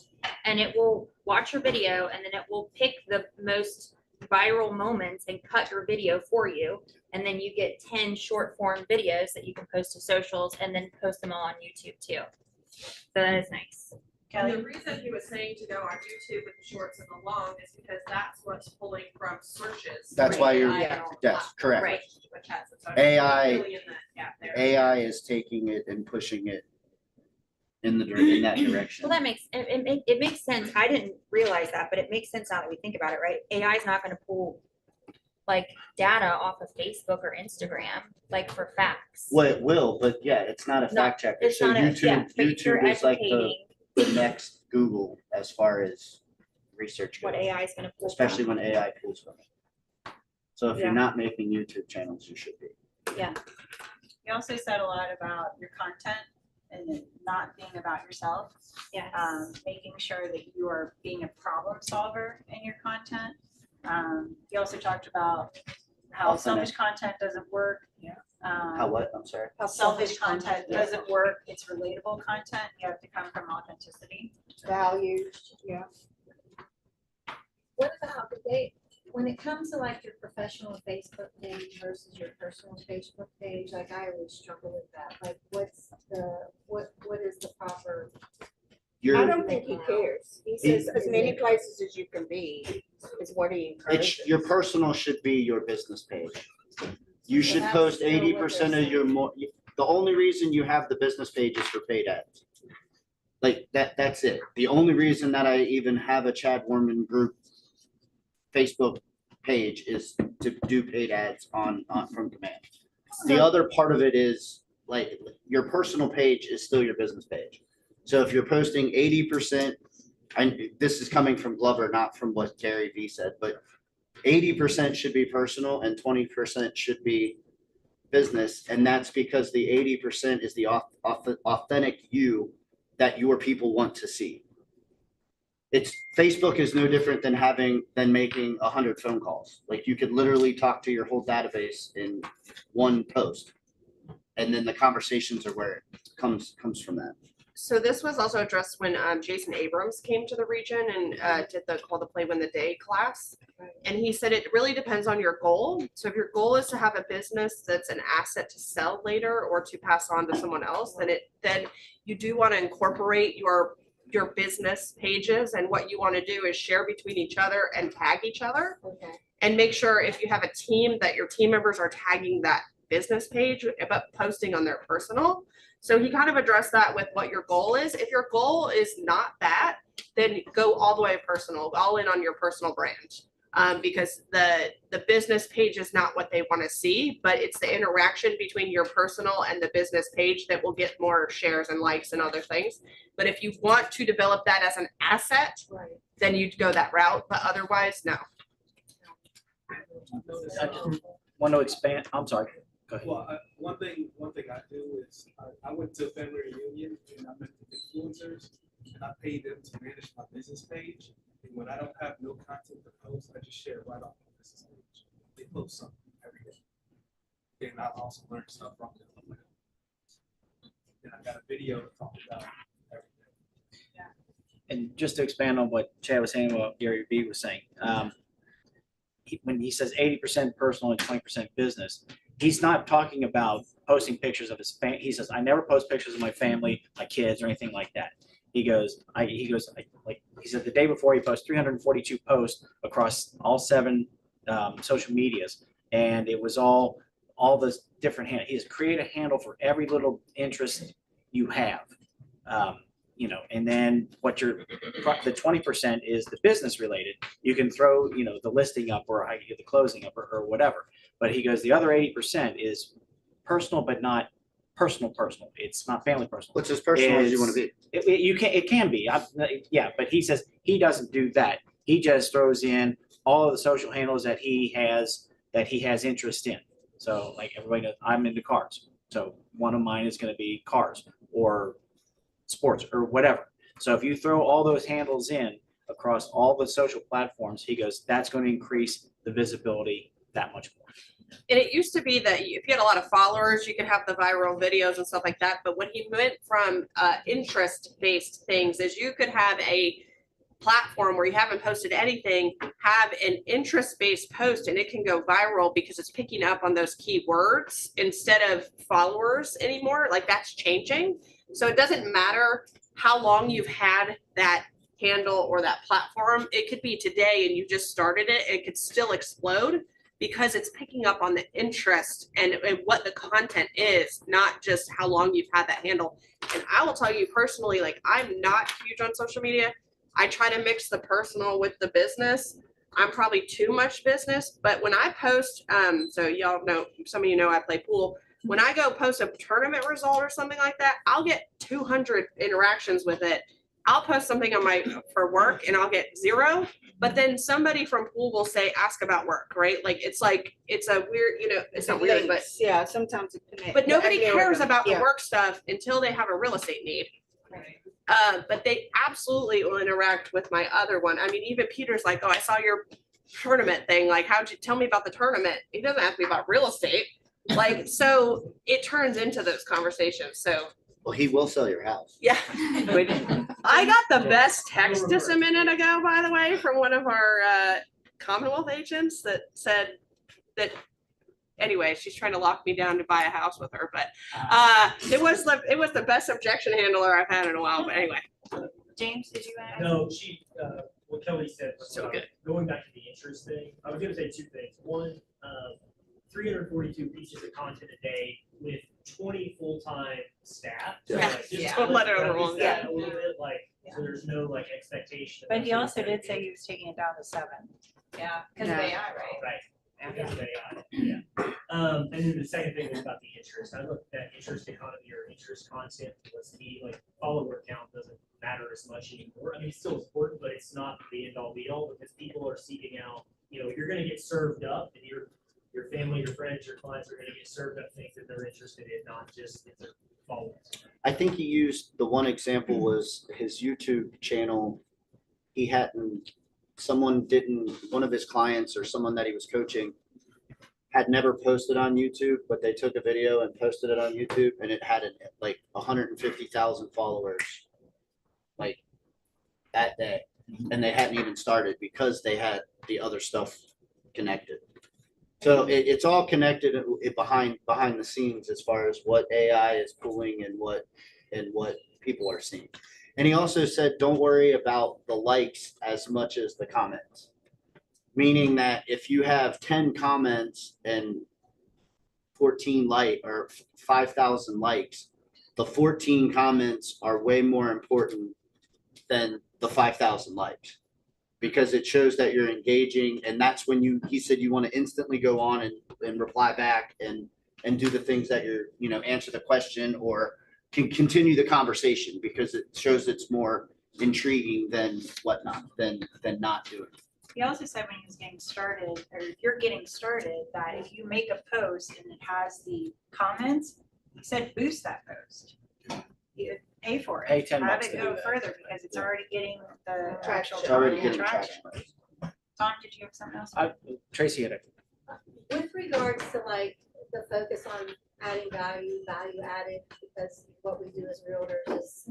and it will watch your video, and then it will pick the most viral moments and cut your video for you, and then you get 10 short form videos that you can post to socials, and then post them all on YouTube too. So that is nice. And the reason he was saying to go on YouTube with the shorts and the long is because that's what's pulling from searches. That's why you're, AI and all yes, that, correct. Right. which has its own- AI really in that gap there. AI is taking it and pushing it in that direction. Well, that makes it makes sense. I didn't realize that, but it makes sense now that we think about it, right? AI is not going to pull like data off of Facebook or Instagram, like for facts. Well, it will, but yeah, it's not a No, fact checker. it's So not a- yeah, but you're YouTube is like educating the next Google as far as research goes. what AI is going to pull. Especially from. when AI pulls from it. So if Yeah. you're not making YouTube channels, you should be. Yeah. You also said a lot about your content and it not being about yourself. Yes. Making sure that you are being a problem solver in your content. You also talked about how Authentic. selfish content doesn't work. Yeah. How what? I'm sorry. How selfish content yeah. doesn't work. It's relatable content. You have to come from authenticity. Values, yeah. What about when it comes to like your professional Facebook page versus your personal Facebook page, like I always struggle with that. Like what is the proper? I don't think he cares. He says as many places as you can be is what he encourages. Your personal should be your business page. You should that's post still what they're 80% of your the only reason you have the business page is for paid ads. Like that's it. The only reason that I even have a Chad Warman Group Facebook page is to do paid ads on from command. The other part of it is like your personal page is still your business page. So if you're posting 80%, and this is coming from Glover, not from what Gary Vee said, but 80% should be personal and 20% should be business. And that's because the 80% is the authentic you that your people want to see. Facebook is no different than making 100 phone calls. Like you could literally talk to your whole database in one post. And then the conversations are where it comes from that. So this was also addressed when Jason Abrams came to the region and did the Call to Play Win the Day class. And he said it really depends on your goal. So if your goal is to have a business that's an asset to sell later or to pass on to someone else, then you do want to incorporate your business pages, and what you want to do is share between each other and tag each other. Okay. And make sure if you have a team that your team members are tagging that business page but posting on their personal. So he kind of addressed that with what your goal is. If your goal is not that, then go all the way personal, all in on your personal brand. Because the business page is not what they want to see, but it's the interaction between your personal and the business page that will get more shares and likes and other things. But if you want to develop that as an asset, then you'd go that route, but otherwise, no. I just want to expand, I'm sorry. Go ahead. Well, one thing I do is I went to a family reunion and I met the influencers and I paid them to manage my business page. And when I don't have no content to post, I just share it right off my business page. They post something every day. And I also learned stuff from them. And I got a video to talk about everything. and just to expand on what Chad was saying, what Gary Vee was saying, when he says 80% personal and 20% business, he's not talking about posting pictures of his family. He says, I never post pictures of my family, my kids, or anything like that. He said the day before he posted 342 posts across all 7 social medias, and it was all the different handles. He has created a handle for every little interest you have. And then the 20% is the business related. You can throw, the listing up or how you get the closing up or whatever. But he goes, the other 80% is personal, but not personal. It's not family personal. What's as personal as you want to be. It can be. But he says he doesn't do that. He just throws in all of the social handles that he has interest in. So like everybody knows, I'm into cars. So one of mine is going to be cars or sports or whatever. So if you throw all those handles in across all the social platforms, he goes, that's going to increase the visibility that much more. And it used to be that if you had a lot of followers, you could have the viral videos and stuff like that. But when he went from interest-based things, is you could have a platform where you haven't posted anything, have an interest-based post, and it can go viral because it's picking up on those keywords instead of followers anymore. Like that's changing. So it doesn't matter how long you've had that handle or that platform. It could be today and you just started it. It could still explode because it's picking up on the interest and what the content is, not just how long you've had that handle. And I will tell you personally, like I'm not huge on social media. I try to mix the personal with the business. I'm probably too much business, but when I post, so y'all know, some of you know I play pool. When I go post a tournament result or something like that, I'll get 200 interactions with it. I'll post something on for work and I'll get 0, but then somebody from pool will say, ask about work, right? It's a weird, it's not weird, but yeah, sometimes it connects. but nobody cares about the work stuff until they have a real estate need. But they absolutely will interact with my other one. I mean, even Peter's like, oh, I saw your tournament thing. Like, how'd you tell me about the tournament? He doesn't ask me about real estate. So it turns into those conversations. So Well, he will sell your house. yeah. I got the best text just a minute ago, by the way, from one of our Commonwealth agents that said that anyway, she's trying to lock me down to buy a house with her, but it was the best objection handler I've had in a while. But anyway. James, did you add? No, what Kelly said was So good. Going back to the interest thing, I was gonna say 2 things. One, 342 pieces of content a day with 20 full-time staff. So, Yeah. like, just Don't let it reduce overwhelm you. that a little bit, so there's no expectation. But he also did say he was taking it down to 7. Yeah, because of AI, right? Right. Because of AI, yeah. And then the second thing was about the interest. I looked at interest economy or interest content was follower count doesn't matter as much anymore. I mean, it's still important, but it's not the end all be all because people are seeking out, you're gonna get served up and your family, your friends, your clients are gonna get served up things that they're interested in, not just if they're followers. I think he used the one example was his YouTube channel. One of his clients or someone that he was coaching had never posted on YouTube, but they took a video and posted it on YouTube and it had 150,000 followers that day. And they hadn't even started because they had the other stuff connected. So it's all connected behind the scenes as far as what AI is pulling and what people are seeing. And he also said, don't worry about the likes as much as the comments. Meaning that if you have 10 comments and 14 or 5,000 likes, the 14 comments are way more important than the 5,000 likes. Because it shows that you're engaging, and that's when he said you want to instantly go on and reply back and do the things that answer the question or can continue the conversation because it shows it's more intriguing than not doing it. He also said when he was getting started, or if you're getting started, that if you make a post and it has the comments, he said boost that post. You pay for it. Pay $10 Have to it do go that. further because it's already getting the actual It's already time and getting traction. Tom, did you have something else? Tracy had With regards to the focus on adding value added, because what we do as realtors is,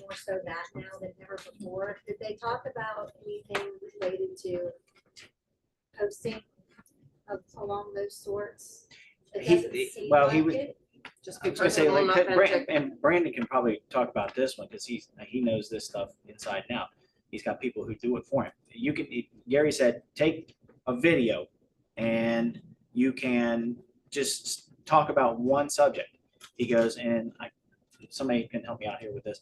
more so that now than ever before. Did they talk about anything related to posting along those sorts? It doesn't seem well, like he was- it. Just I be was gonna say, personal and like, authentic. and Brandon can probably talk about this one, because he knows this stuff inside and out. He's got people who do it for him. Gary said, take a video and you can just talk about one subject. He goes, and somebody can help me out here with this.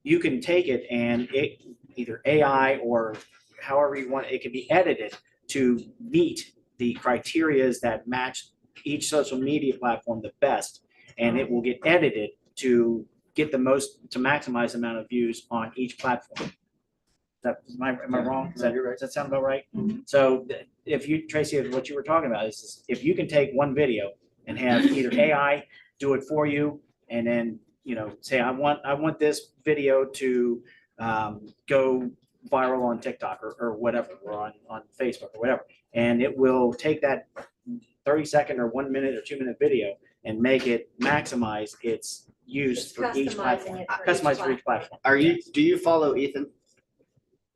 You can take it and it, either AI or however you want, it can be edited to meet the criterias that match each social media platform the best. And it will get edited to get to maximize the amount of views on each platform. Am I wrong? Does that sound about right? So if you, Tracy, what you were talking about is if you can take one video and have either AI do it for you, and then, say, I want this video to go viral on TikTok or whatever, or on Facebook or whatever. And it will take that 30-second or 1 minute or 2 minute video and make it maximize its use for each platform. Customized for each platform. Do you follow Ethan?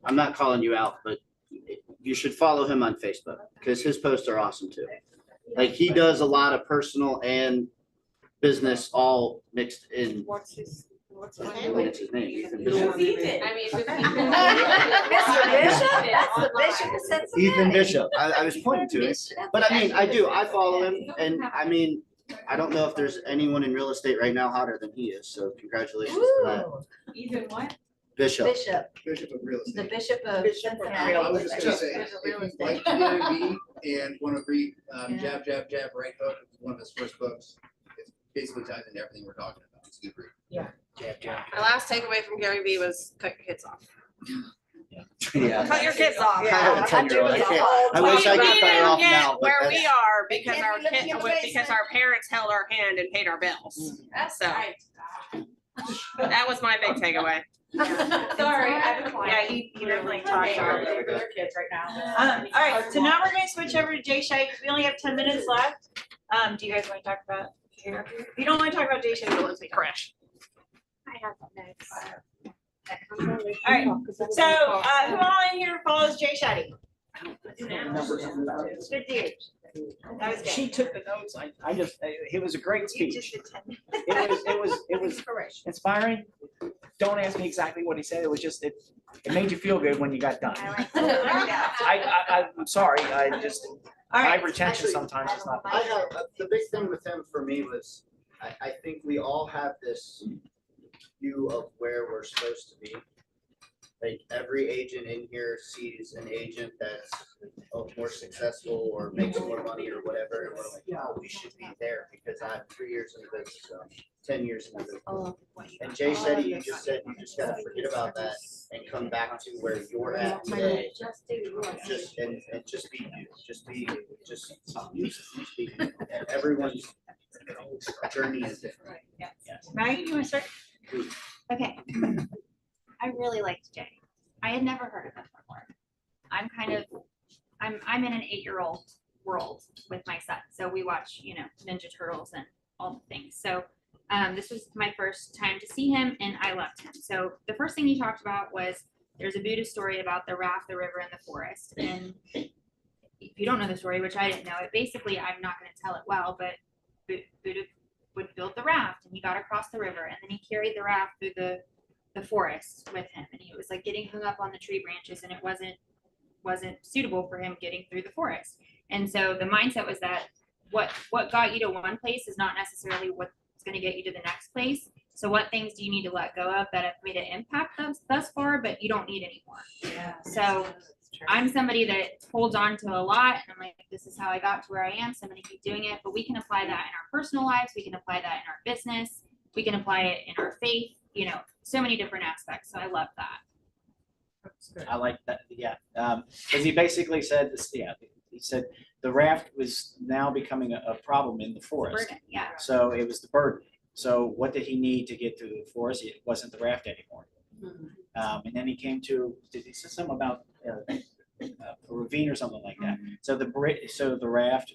I'm not calling you out, but you should follow him on Facebook because his posts are awesome too. Like he does a lot of personal and business all mixed in. What's his name? I Ethan Bishop. mean, it's just. Mr. Bishop? That's the Bishop of Cincinnati. Ethan Bishop. I was pointing to it, but I mean, I follow him, and I mean, I don't know if there's anyone in real estate right now hotter than he is. So congratulations to that, Even what? Bishop. Bishop of real The estate. Bishop of Cincinnati. I was just gonna say, There's a real if you estate. like Gary Vee and want to read Jab, Jab, Jab, Right Hook, it's one of his first books. It basically ties into everything we're talking about. It's a good read. My last takeaway from Gary Vee was cut your kids off. Yeah. Cut your kids off. I had a 10-year-old. I wish I could We cut her off didn't now, get but where that's- we are because can't our be living in the because basement. our parents held our hand and paid our bills. That's So right. that was my big takeaway. Sorry, I have a client. Yeah, you definitely talked about it. For their kids right now. All right, so now we're gonna switch over to Jay Shetty, because we only have 10 minutes left. Do you guys want to talk about here? If you don't want to talk about Jay Shetty, let's be fresh. I have next. All right, so, who all in here follows Jay Shetty? Good dude. That was good. She took the notes. I just, it was a great You speech. just attended. It was inspiring. Don't ask me exactly what he said. It was just, it made you feel good when you got done. I'm sorry, All my right, retention sometimes is not. I have, the big thing with him for me was, I think we all have this view of where we're supposed to be. Like every agent in here sees an agent that's more successful or makes more money or whatever, and we're like, oh, we should be there because I'm 3 years in the business, 10 years in the business. And Jay said, you just gotta forget about that and come back to where you're at today. And just be you, just be you. And everyone's journey is different. Maggie, you want to start? Okay. I really liked Jay. I had never heard of him before. I'm in an 8-year-old world with my son. So we watch, Ninja Turtles and all the things. So this was my first time to see him and I loved him. So the first thing he talked about was there's a Buddhist story about the raft, the river, and the forest. And if you don't know the story, which I didn't know, it basically, I'm not going to tell it well, but Buddha would build the raft and he got across the river and then he carried the raft through the forest with him, and he was like getting hung up on the tree branches and it wasn't suitable for him getting through the forest. And so the mindset was that what got you to one place is not necessarily what's going to get you to the next place. So what things do you need to let go of that have made an impact thus far, but you don't need anymore? Yeah. So I'm somebody that holds on to a lot, and I'm like, this is how I got to where I am, so I'm going to keep doing it. But we can apply that in our personal lives, we can apply that in our business, we can apply it in our faith, so many different aspects. So I love that. I like that, yeah. Because he basically said this, he said the raft was now becoming a problem in the forest. Burden, yeah. So it was the burden. So what did he need to get through the forest? It wasn't the raft anymore. And then he came to, he said something about a ravine or something like that. So the raft,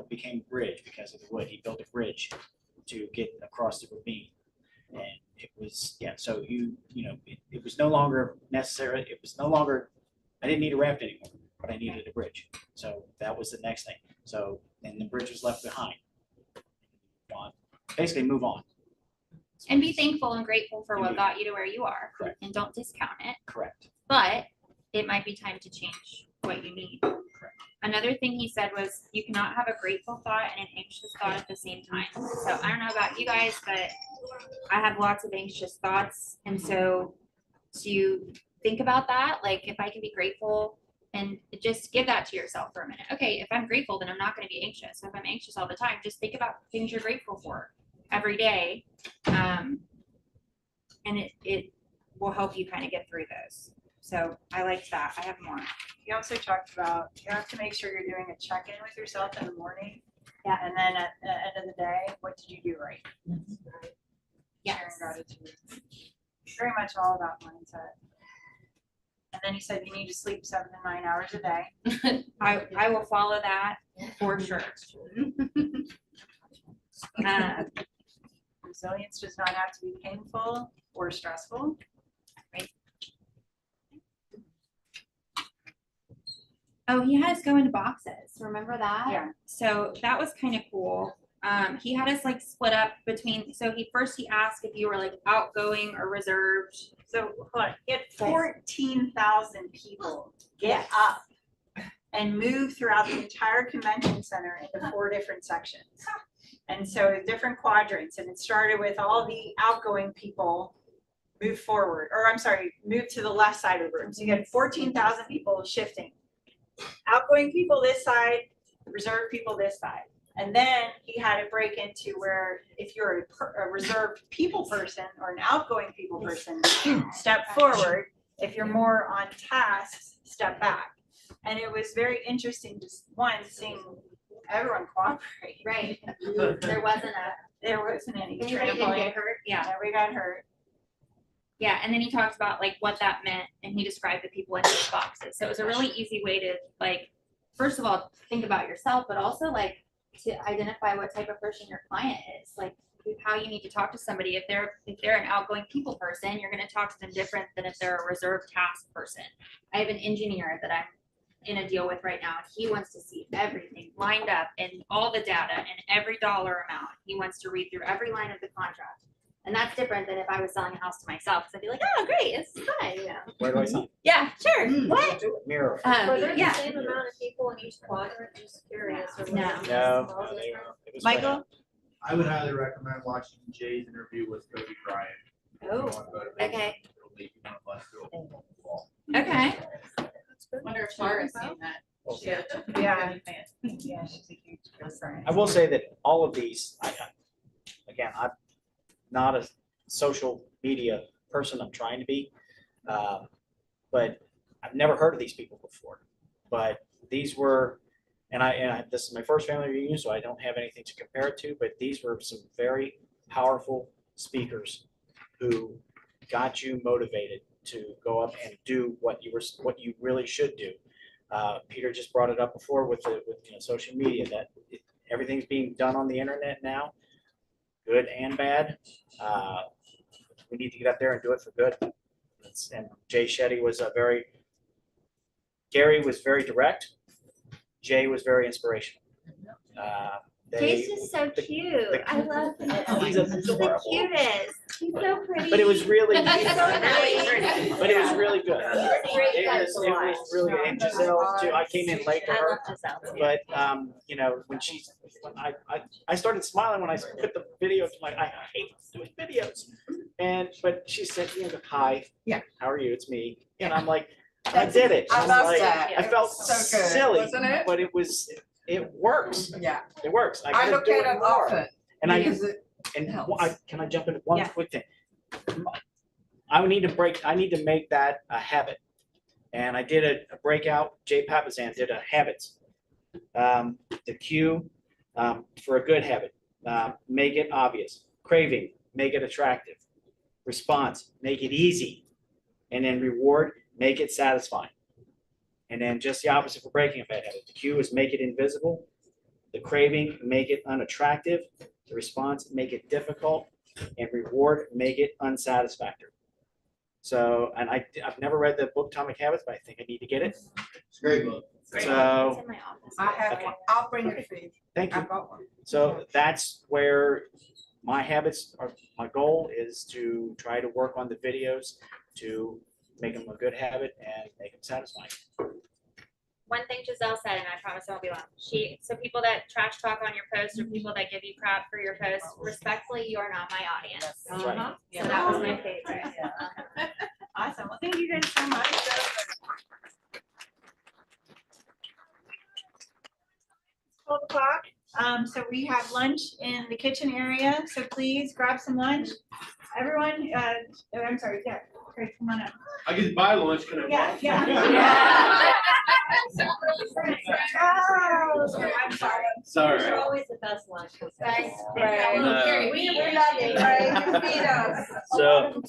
became a bridge because of the wood. He built a bridge to get across the ravine. And it was, So it was no longer necessary, I didn't need a raft anymore, but I needed a bridge. So that was the next thing. So, and the bridge was left behind. Basically move on. And be thankful and grateful for And what be- got you to where you are. Correct. And don't discount it, Correct. but it might be time to change what you need. Another thing he said was you cannot have a grateful thought and an anxious thought at the same time. So I don't know about you guys, but I have lots of anxious thoughts. And so to think about that, like if I can be grateful and just give that to yourself for a minute. Okay, if I'm grateful, then I'm not going to be anxious. If I'm anxious all the time, just think about things you're grateful for every day. And it will help you kind of get through those. So I liked that. I have more. You also talked about, you have to make sure you're doing a check-in with yourself in the morning. Yeah. And then at the end of the day, what did you do right? Yes. Sharing gratitude. Very much all about mindset. And then you said you need to sleep 7 to 9 hours a day. I will follow that for sure. Resilience does not have to be painful or stressful. Oh, he had us go into boxes. Remember that? Yeah. So that was kind of cool. He had us like split up between, so he asked if you were like outgoing or reserved. So hold on, he had 14,000 people get up and move throughout the entire convention center into 4 different sections. And so different quadrants, and it started with all the outgoing people move forward, or I'm sorry, move to the left side of the room. So you had 14,000 people shifting. Outgoing people this side, reserved people this side. And then he had it break into where if you're a reserved people person or an outgoing people person, step forward. If you're more on task, step back. And it was very interesting, just seeing everyone cooperate. Right. There wasn't any Anybody didn't trampling. get hurt. Yeah. Nobody got hurt. Yeah, and then he talked about like what that meant, and he described the people in those boxes. So it was a really easy way to like, first of all, think about yourself, but also like to identify what type of person your client is, like how you need to talk to somebody. If they're an outgoing people person, you're going to talk to them different than if they're a reserved task person. I have an engineer that I'm in a deal with right now, and he wants to see everything lined up and all the data and every dollar amount. He wants to read through every line of the contract. And that's different than if I was selling a house to myself. Because I'd be like, oh, great, it's fine, you know. Where do I sign? Yeah, sure. What? Mirror. Were there the Yeah. same amount of people in each quadrant? Just curious. Or was No. it No. all different? It was Michael? I would highly recommend watching Jay's interview with Kobe Bryant. Oh, okay. Okay. Okay. Wonder if Tara's seen that. Yeah. Yeah, she's a huge fan. I will say that all of these, again, I'm not a social media person. I'm trying to be, but I've never heard of these people before. But these were, and this is my first family reunion, so I don't have anything to compare it to. But these were some very powerful speakers who got you motivated to go up and do what you really should do. Peter just brought it up before with social media, that everything's being done on the internet now, good and bad. We need to get up there and do it for good. And Jay Shetty was Gary was very direct. Jay was very inspirational. Jay's just so cute. I love him. He's the adorable. cutest. He's so pretty. But it was really, So nice. but it was really good. He's a great It guy was, to it watch. was really good. And Giselle too. I came in late to I her, love Giselle. but when I started smiling when I put the video to I hate doing videos, but she said, hi, Yeah. how are you? It's me, and I'm like, I did it. I I'm loved like, that. I felt So good, silly, wasn't it? but it works. Yeah. It works. I I gotta look do at it it more. often. And because it helps. can I jump into one Yeah. quick thing? I need to make that a habit. And I did a breakout. Jay Papazan did a habits. The cue for a good habit, make it obvious. Craving, make it attractive. Response, make it easy. And then reward, make it satisfying. And then just the opposite for breaking a bad habit. The cue is make it invisible. The craving, make it unattractive. The response, make it difficult. and reward, make it unsatisfactory. So, and I've never read the book Atomic Habits, but I think I need to get it. It's a great book. So, I have one. I'll bring it for you. thank I you. bought one. So that's where my habits are, my goal is to try to work on the videos to make them a good habit and make them satisfying. One thing Giselle said, and I promise I won't be long. So people that trash talk on your posts or people that give you crap for your posts, respectfully, you are not my audience. That's right. Uh-huh. So that was my favorite. Awesome. Well, thank you guys so much. 12 o'clock. So we have lunch in the kitchen area. So please grab some lunch. Everyone, I'm sorry, yeah, Craig, come on up. I get to buy lunch, can I? Yeah, yeah. Oh, I'm sorry. Sorry. You're always the best lunch. Thanks, No. Craig. We love you, Craig. You feed us. So,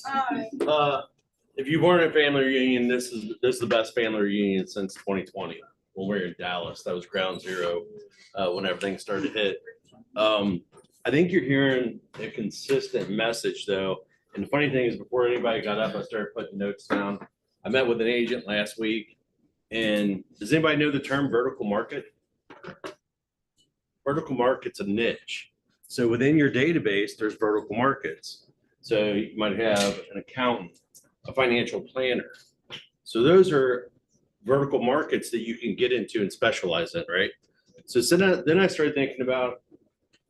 if you weren't at family reunion, this is the best family reunion since 2020 when we were in Dallas. That was ground zero when everything started to hit. I think you're hearing a consistent message though. And the funny thing is, before anybody got up, I started putting notes down. I met with an agent last week. And does anybody know the term vertical market? Vertical market's a niche. So within your database, there's vertical markets. So you might have an accountant, a financial planner. So those are vertical markets that you can get into and specialize in, right? So then I started thinking about,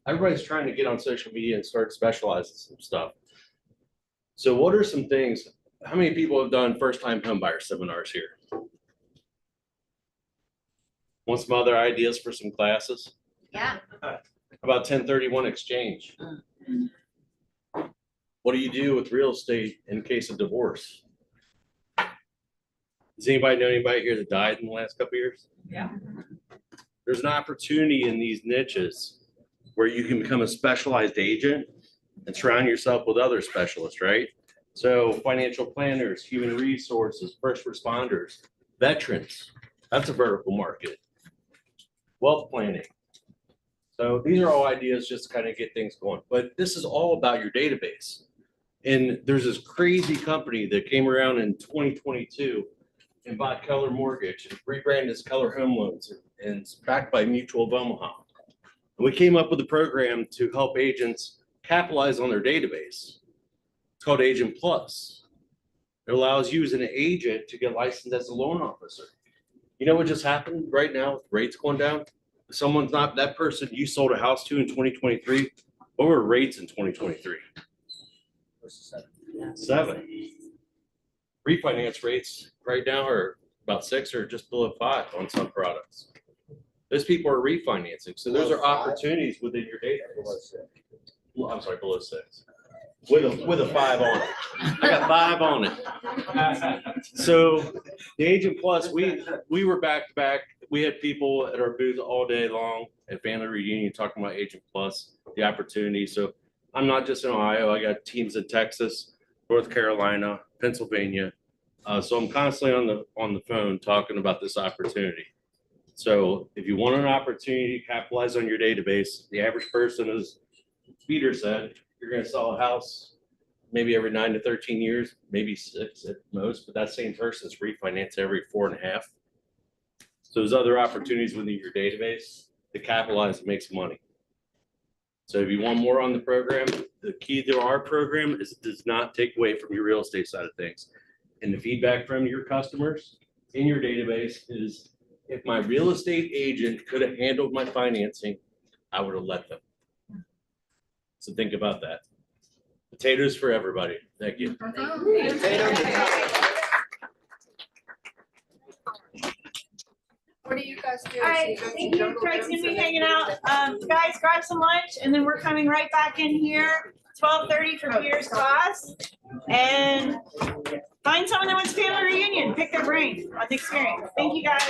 everybody's trying to get on social media and start specializing some stuff. So what are some things, how many people have done first-time homebuyer seminars here? Want some other ideas for some classes? Yeah. About 1031 exchange. What do you do with real estate in case of divorce? Does anybody know anybody here that died in the last couple of years? Yeah. There's an opportunity in these niches where you can become a specialized agent and surround yourself with other specialists, right? So financial planners, human resources, first responders, veterans, that's a vertical market. Wealth planning. So these are all ideas just to kind of get things going. But this is all about your database. And there's this crazy company that came around in 2022 and bought Keller Mortgage and rebranded as Keller Home Loans and it's backed by Mutual of Omaha. And we came up with a program to help agents capitalize on their database. It's called Agent Plus. It allows you as an agent to get licensed as a loan officer. You know what just happened right now with rates going down? Someone's not, that person you sold a house to in 2023, what were rates in 2023? 7. Refinance rates right now are about 6 or just below 5 on some products. Those people are refinancing. So those are opportunities within your database. Well, I'm sorry, below 6. With a 5 on it. I got 5 on it. So the Agent Plus, we were back to back. We had people at our booth all day long at Family Reunion talking about Agent Plus, the opportunity. So I'm not just in Ohio. I got teams in Texas, North Carolina, Pennsylvania. So I'm constantly on the phone talking about this opportunity. So if you want an opportunity to capitalize on your database, the average person, as Peter said, you're going to sell a house maybe every 9 to 13 years, maybe 6 at most, but that same person's refinance every 4.5. So there's other opportunities within your database to capitalize and make some money. So if you want more on the program, the key to our program is it does not take away from your real estate side of things. And the feedback from your customers in your database is, if my real estate agent could have handled my financing, I would have let them. So think about that. Potatoes for everybody. Thank you. What do you guys do? All right, thank you. Craig's gonna be hanging out. Guys, grab some lunch and then we're coming right back in here, 12:30 for Peter's class. And find someone that wants family reunion, pick their brain on the experience. Thank you, guys.